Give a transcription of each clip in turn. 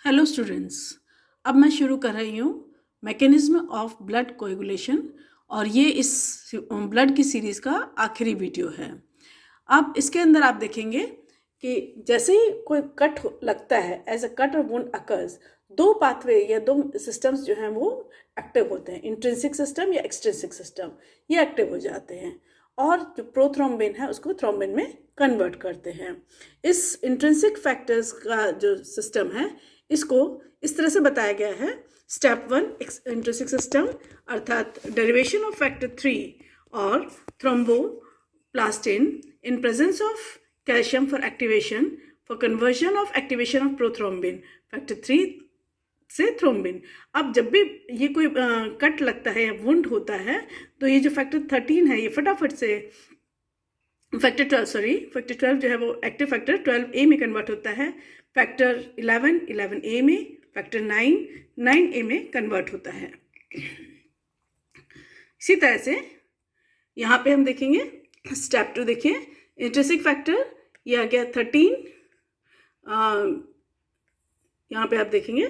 Hello students, अब मैं शुरू कर रही हूँ मैकेनिज्म ऑफ ब्लड कोएगुलेशन और ये इस ब्लड की सीरीज़ का आखिरी वीडियो है। अब इसके अंदर आप देखेंगे कि जैसे ही कोई कट लगता है, एज अ कट और वुंड अकर्स, दो पाथवे या दो सिस्टम्स जो हैं वो एक्टिव होते हैं। इंट्रिंसिक सिस्टम या एक्सट्रिंसिक सिस्टम ये एक्टिव हो जाते हैं और जो प्रोथ्रोम्बिन है उसको थ्रोम्बिन में कन्वर्ट करते हैं। इस इंट्रिंसिक फैक्टर्स का जो सिस्टम है इसको इस तरह से बताया गया है। स्टेप 1 इंट्रिंसिक सिस्टम अर्थात डेरिवेशन ऑफ फैक्टर 3 और thromboplastin in presence of calcium for activation for conversion of activation of prothrombin factor 3 से थ्रोम्बिन। अब जब भी ये कोई कट लगता है या वुंड होता है तो ये जो फैक्टर 13 है ये फटाफट से फैक्टर 12 जो है वो एक्टिव फैक्टर 12A में कन्वर्ट होता है, फैक्टर 11A में, फैक्टर 9A में कन्वर्ट होता है। इसी तरह से यहाँ पे हम देखेंगे स्टेप 2 देखिए, इंट्रिंसिक फैक्टर ये आ गया 13, यहाँ पे आप देखेंगे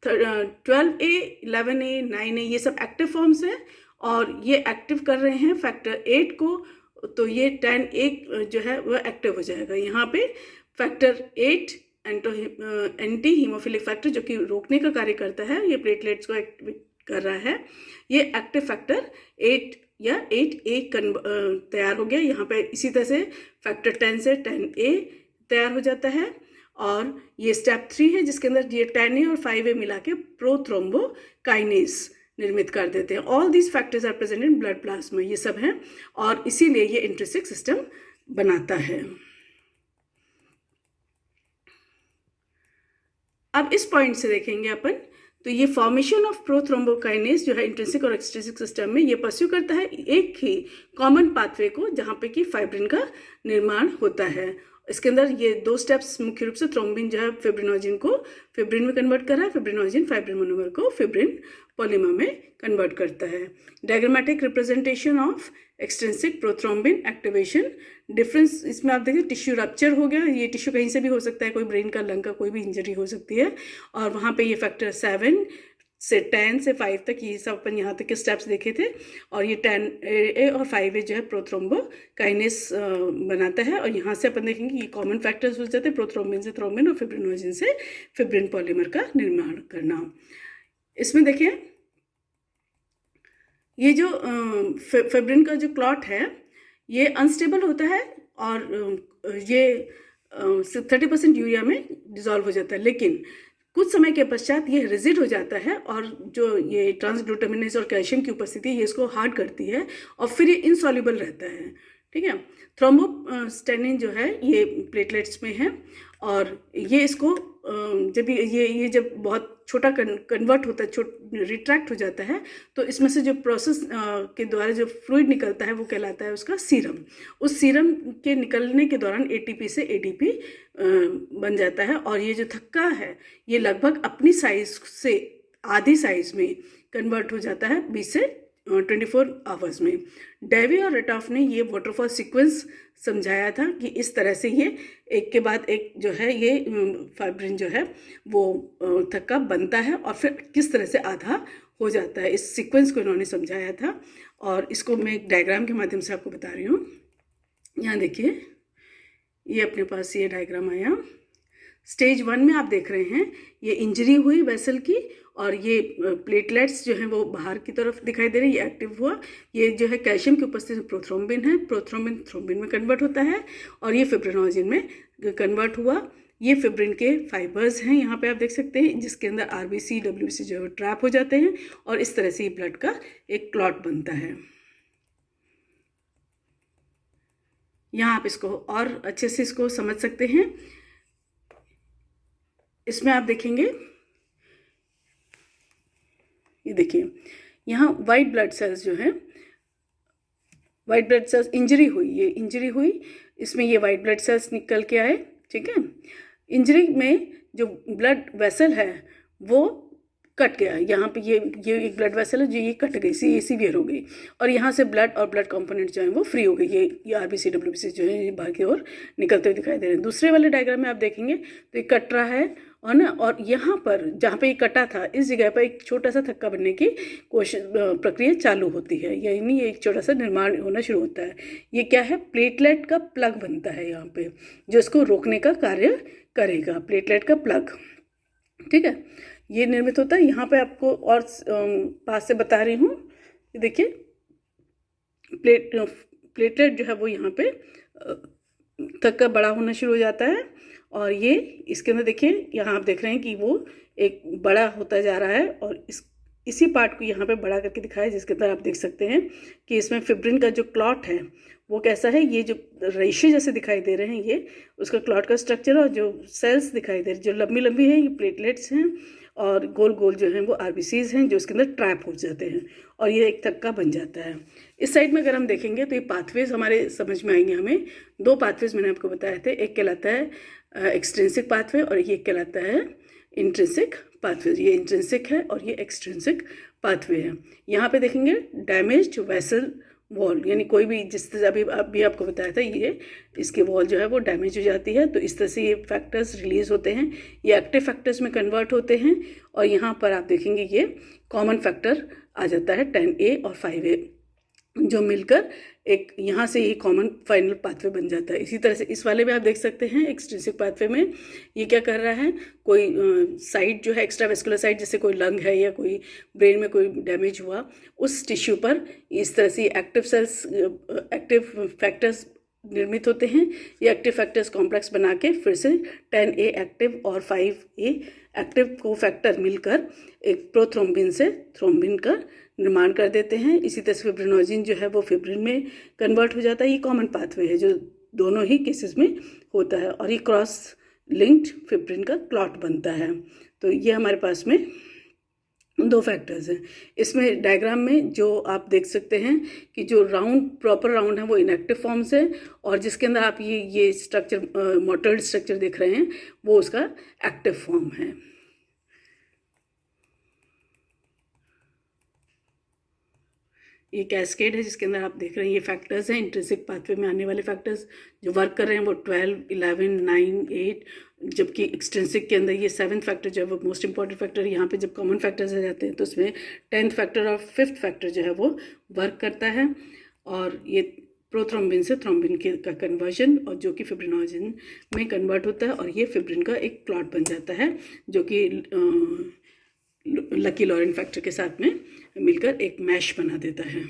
12A, 11A, 9A ये सब एक्टिव फॉर्म्स हैं और ये एक्टिव कर रहे हैं फैक्टर 8 को, तो ये 10A जो है वह एक्टिव हो जाएगा। यहाँ पे फैक्टर 8 एंटी हीमोफिलिक फैक्टर जो कि रोकने का कार्य करता है, ये प्लेटलेट्स को एक्टिवेट कर रहा है, ये एक्टिव फैक्टर 8 या 8A तैयार हो गया। यहाँ पे इसी तरह से फैक्टर 10 से 10A तैयार हो जाता है और ये स्टेप 3 है जिसके अंदर ये 10A और 5A मिला के प्रोथ्रोम्बोकाइनेज निर्मित कर देते हैं। All these factors are present in blood plasma, ये सब हैं और इसीलिए ये इंट्रिंसिक सिस्टम बनाता है। अब इस पॉइंट से देखेंगे अपन तो ये फॉर्मेशन ऑफ प्रोथ्रोम्बोकाइनेज जो है इंट्रिंसिक और एक्सट्रिंसिक सिस्टम में ये परस्यू करता है एक ही कॉमन पाथवे को जहाँ पे कि फाइब्रिन का निर्माण होता है। इसके अंदर ये दो स्टेप्स मुख्य रूप से थ्रोम्बिन जो है फिब्रिनोजिन को फिब्रिन में कन्वर्ट कर रहा है, फिब्रिनोजिन फाइब्रिन मोनोमर को फिब्रिन पॉलीमर में कन्वर्ट करता है। Diagrammatic representation of extrinsic prothrombin activation difference, इसमें आप देखिए टिश्यू रप्चर हो गया, ये टिश्यू कहीं से भी हो सकता है, कोई ब्रेन का, लंग का, कोई भी इंजरी हो सकती है और वहाँ पे ये फैक्टर 7 से 10 से 5 तक ये सब अपन यहाँ तक के स्टेप्स देखे थे और ये 10A और 5A जो है प्रोथ्रोम्बोकाइनेज बनाता है और यहाँ से अपन देखेंगे ये कॉमन फैक्टर्स हो जाते हैं, प्रोथ्रोम्बिन से थ्रोम्बिन और फिब्रिनोजिन से फिब्रिन पॉलीमर का निर्माण करना। इसमें देखिए ये जो फिब्रिन का जो क्लॉट है ये अनस्टेबल होता है और ये 30% यूरिया में डिजॉल्व हो जाता है, लेकिन कुछ समय के पश्चात ये रिजिड हो जाता है और जो ये ट्रांसग्लूटामिनेज और कैल्शियम की उपस्थिति ये इसको हार्ड करती है और फिर ये इनसॉल्युबल रहता है। ठीक है, थ्रोम्बोस्टेनिन जो है ये प्लेटलेट्स में है और ये इसको जब ये जब बहुत छोटा कन्वर्ट होता है, रिट्रैक्ट हो जाता है, तो इसमें से जो प्रोसेस के द्वारा जो फ्लूइड निकलता है वो कहलाता है उसका सीरम। उस सीरम के निकलने के दौरान ATP से ADP बन जाता है और ये जो थक्का है ये लगभग अपनी साइज से आधी साइज में कन्वर्ट हो जाता है 20 से 24 आवर्स में। डेवी और रटॉफ ने ये वाटरफॉल सीक्वेंस समझाया था कि इस तरह से ये एक के बाद एक जो है ये फाइब्रिन जो है वो थक्का बनता है और फिर किस तरह से आधा हो जाता है, इस सीक्वेंस को इन्होंने समझाया था और इसको मैं एक डायग्राम के माध्यम से आपको बता रही हूँ। यहाँ देखिए ये अपने पास ये डायग्राम आया। स्टेज 1 में आप देख रहे हैं ये इंजरी हुई वेसल की और ये प्लेटलेट्स जो हैं वो बाहर की तरफ दिखाई दे रही है, ये एक्टिव हुआ। ये जो है कैल्शियम की उपस्थिति में प्रोथ्रोम्बिन है, प्रोथ्रोम्बिन थ्रोम्बिन में कन्वर्ट होता है और ये फिब्रिनोजिन में कन्वर्ट हुआ। ये फिब्रिन के फाइबर्स हैं, यहाँ पे आप देख सकते हैं, जिसके अंदर RBC WBC जो है ट्रैप हो जाते हैं और इस तरह से ये ब्लड का एक क्लॉट बनता है। यहाँ आप इसको और अच्छे से इसको समझ सकते हैं। इसमें आप देखेंगे ये देखिए यहाँ वाइट ब्लड सेल्स जो हैं, वाइट ब्लड सेल्स इंजरी हुई, ये इंजरी हुई, इसमें ये वाइट ब्लड सेल्स निकल के आए। ठीक है, इंजरी में जो ब्लड वेसल है वो कट गया, यहाँ पे ये एक ब्लड वेसल है जो ये कट गई, सीवियर हो गई और यहाँ से ब्लड और ब्लड कंपोनेंट जो है वो फ्री हो गई। ये RBC WBC जो है ये बाहर की ओर निकलते हुए दिखाई दे रहे हैं। दूसरे वाले डायग्राम में आप देखेंगे तो ये कट रहा है और ना, और यहाँ पर जहाँ पे ये कटा था इस जगह पर एक छोटा सा थक्का बनने की कोशिश प्रक्रिया चालू होती है, यानी एक छोटा सा निर्माण होना शुरू होता है। ये क्या है, प्लेटलेट का प्लग बनता है यहाँ पे, जो इसको रोकने का कार्य करेगा, प्लेटलेट का प्लग। ठीक है, ये निर्मित होता है। यहाँ पे आपको और पास से बता रही हूँ, देखिए प्लेटलेट जो है वो यहाँ पे थक्का बड़ा होना शुरू हो जाता है, और ये इसके अंदर देखिए, यहाँ आप देख रहे हैं कि वो एक बड़ा होता जा रहा है, और इसी पार्ट को यहाँ पे बड़ा करके दिखाया, जिसके अंदर आप देख सकते हैं कि इसमें फिब्रिन का जो क्लॉट है वो कैसा है, ये जो रेशे जैसे दिखाई दे रहे हैं ये उसका क्लॉट का स्ट्रक्चर, और जो सेल्स दिखाई दे रहे जो लंबी लंबी हैं ये प्लेटलेट्स हैं, और गोल गोल जो हैं वो आरबीसीज हैं जो इसके अंदर ट्रैप हो जाते हैं, और ये एक थक्का बन जाता है। इस साइड में अगर हम देखेंगे तो ये पाथवेज हमारे समझ में आएंगे हमें। दो पाथवेज मैंने आपको बताए थे, एक कहलाता है एक्सट्रिंसिक पाथवे और ये कहलाता है इंट्रिंसिक पाथवे। ये इंट्रिंसिक है और ये एक्सट्रिंसिक पाथवे है। यहाँ पे देखेंगे डैमेज्ड वेसल वॉल, यानी कोई भी, जिस तरह अभी आपको बताया था, ये इसके वॉल जो है वो डैमेज हो जाती है, तो इस तरह से ये फैक्टर्स रिलीज होते हैं, ये एक्टिव फैक्टर्स में कन्वर्ट होते हैं, और यहाँ पर आप देखेंगे ये कॉमन फैक्टर आ जाता है 10A और 5A, जो मिलकर एक यहाँ से ये कॉमन फाइनल पाथवे बन जाता है। इसी तरह से इस वाले में आप देख सकते हैं एक्सट्रिंसिक पाथवे में ये क्या कर रहा है, कोई साइड जो है एक्स्ट्रावेस्कुलर साइड, जैसे कोई लंग है या कोई ब्रेन में कोई डैमेज हुआ, उस टिश्यू पर इस तरह से एक्टिव सेल्स, एक्टिव फैक्टर्स निर्मित होते हैं। ये एक्टिव फैक्टर्स कॉम्प्लेक्स बना के फिर से 10A एक्टिव और 5A एक्टिव को फैक्टर मिलकर एक प्रोथ्रोम्बिन से थ्रोम्बिन का निर्माण कर देते हैं। इसी तरह से फिब्रिनोजिन जो है वो फिब्रिन में कन्वर्ट हो जाता है। ये कॉमन पाथवे है जो दोनों ही केसेस में होता है, और ये क्रॉस लिंक्ड फिब्रिन का क्लॉट बनता है। तो ये हमारे पास में दो फैक्टर्स हैं। इसमें डायग्राम में जो आप देख सकते हैं कि जो राउंड, प्रॉपर राउंड है वो इनएक्टिव फॉर्म्स है, और जिसके अंदर आप ये स्ट्रक्चर, मोटर्ड स्ट्रक्चर देख रहे हैं वो उसका एक्टिव फॉर्म है। ये कैस्केड है जिसके अंदर आप देख रहे हैं ये फैक्टर्स हैं, इंट्रिंसिक पाथवे में आने वाले फैक्टर्स जो वर्क कर रहे हैं वो 12, 11, 9, 8, जबकि एक्सट्रिंसिक के अंदर ये 7th फैक्टर जो है वो मोस्ट इंपॉर्टेंट फैक्टर। यहाँ पे जब कॉमन फैक्टर्स आ जाते हैं तो उसमें 10th फैक्टर और 5th फैक्टर जो है वो वर्क करता है, और ये प्रोथ्रोम्बिन से थ्रोम्बिन का कन्वर्जन, और जो कि फिब्रिनोजिन में कन्वर्ट होता है, और ये फिब्रिन का एक क्लॉट बन जाता है जो कि लकी लॉरेन फैक्टर के साथ में मिलकर एक मैश बना देता है।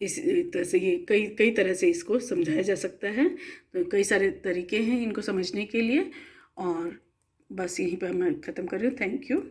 इस तरह से ये कई तरह से इसको समझाया जा सकता है। तो कई सारे तरीके हैं इनको समझने के लिए, और बस यहीं पर मैं ख़त्म कर रही हूँ। Thank you.